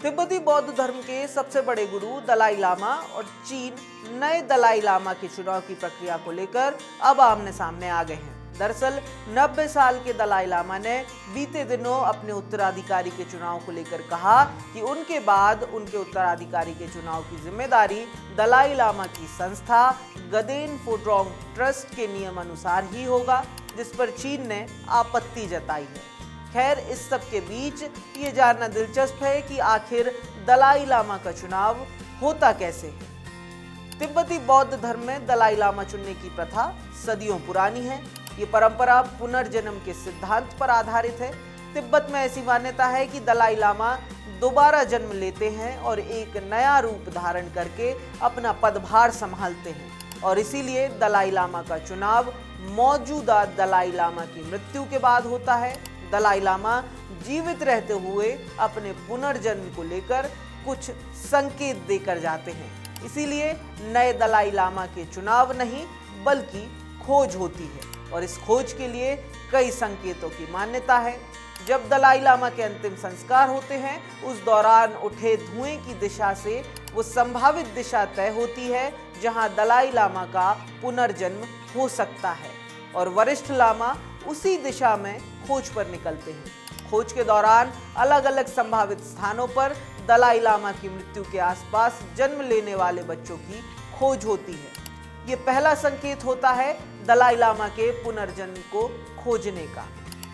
तिब्बती बौद्ध धर्म के सबसे बड़े गुरु दलाई लामा और चीन नए दलाई लामा के चुनाव की प्रक्रिया को लेकर अब आमने सामने आ गए हैं। दरअसल 90 साल के दलाई लामा ने बीते दिनों अपने उत्तराधिकारी के चुनाव को लेकर कहा कि उनके बाद उनके उत्तराधिकारी के चुनाव की जिम्मेदारी दलाई लामा की संस्था गदेन फोड्रोंग ट्रस्ट के नियम अनुसार ही होगा, जिस पर चीन ने आपत्ति जताई है। खैर, इस सब के बीच ये जानना दिलचस्प है कि आखिर दलाई लामा का चुनाव होता कैसे है। तिब्बती बौद्ध धर्म में दलाई लामा चुनने की प्रथा सदियों पुरानी है। ये परंपरा पुनर्जन्म के सिद्धांत पर आधारित है। तिब्बत में ऐसी मान्यता है कि दलाई लामा दोबारा जन्म लेते हैं और एक नया रूप धारण करके अपना पदभार संभालते हैं और इसीलिए दलाई लामा का चुनाव मौजूदा दलाई लामा की मृत्यु के बाद होता है। दलाई लामा जीवित रहते हुए अपने पुनर्जन्म को लेकर कुछ संकेत देकर जाते हैं, इसीलिए नए दलाई लामा के चुनाव नहीं बल्कि खोज होती है और इस खोज के लिए कई संकेतों की मान्यता है। जब दलाई लामा के अंतिम संस्कार होते हैं उस दौरान उठे धुएं की दिशा से वो संभावित दिशा तय होती है जहां दलाई लामा का पुनर्जन्म हो सकता है और वरिष्ठ लामा उसी दिशा में खोज पर निकलते हैं। खोज के दौरान अलग अलग संभावित स्थानों पर दलाई लामा की मृत्यु के आसपास जन्म लेने वाले बच्चों की खोज होती है। ये पहला संकेत होता है दलाई लामा के पुनर्जन्म को खोजने का।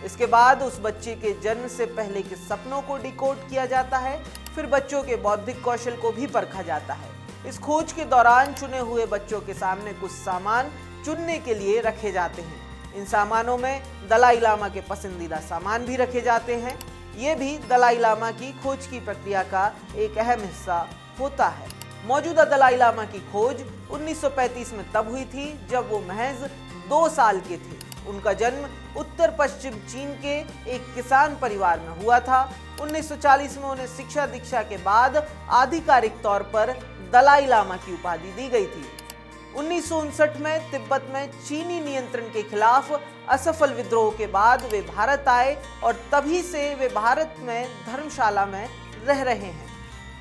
इसके बाद उस बच्चे के जन्म से पहले के सपनों को डिकोड किया जाता है, फिर बच्चों के बौद्धिक कौशल को भी परखा जाता है। इस खोज के दौरान चुने हुए बच्चों के सामने कुछ सामान चुनने के लिए रखे जाते हैं। इन सामानों में दलाई लामा के पसंदीदा सामान भी रखे जाते हैं। ये भी दलाई लामा की खोज की प्रक्रिया का एक अहम हिस्सा होता है। मौजूदा दलाई लामा की खोज 1935 में तब हुई थी जब वो महज 2 साल के थे। उनका जन्म उत्तर पश्चिम चीन के एक किसान परिवार में हुआ था। 1940 में उन्हें शिक्षा दीक्षा के बाद आधिकारिक तौर पर दलाई लामा की उपाधि दी गई थी। 1959 में तिब्बत में चीनी नियंत्रण के खिलाफ असफल विद्रोह के बाद वे भारत आए और तभी से वे भारत में धर्मशाला में रह रहे हैं।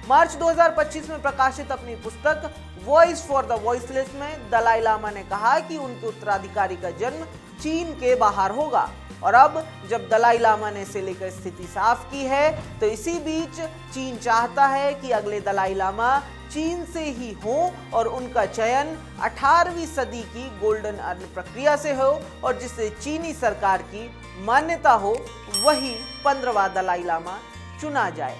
मार्च 2025 में प्रकाशित अपनी पुस्तक वॉइस फॉर द वॉइसलेस में दलाई लामा ने कहा कि उनके उत्तराधिकारी का जन्म चीन के बाहर होगा और अब जब दलाई लामा ने इसे लेकर स्थिति साफ की है तो इसी बीच चीन चाहता है कि अगले दलाई लामा चीन से ही हो और उनका चयन 18वीं सदी की गोल्डन अर्न प्रक्रिया से हो और जिससे चीनी सरकार की मान्यता हो वही 15वां दलाई लामा चुना जाए।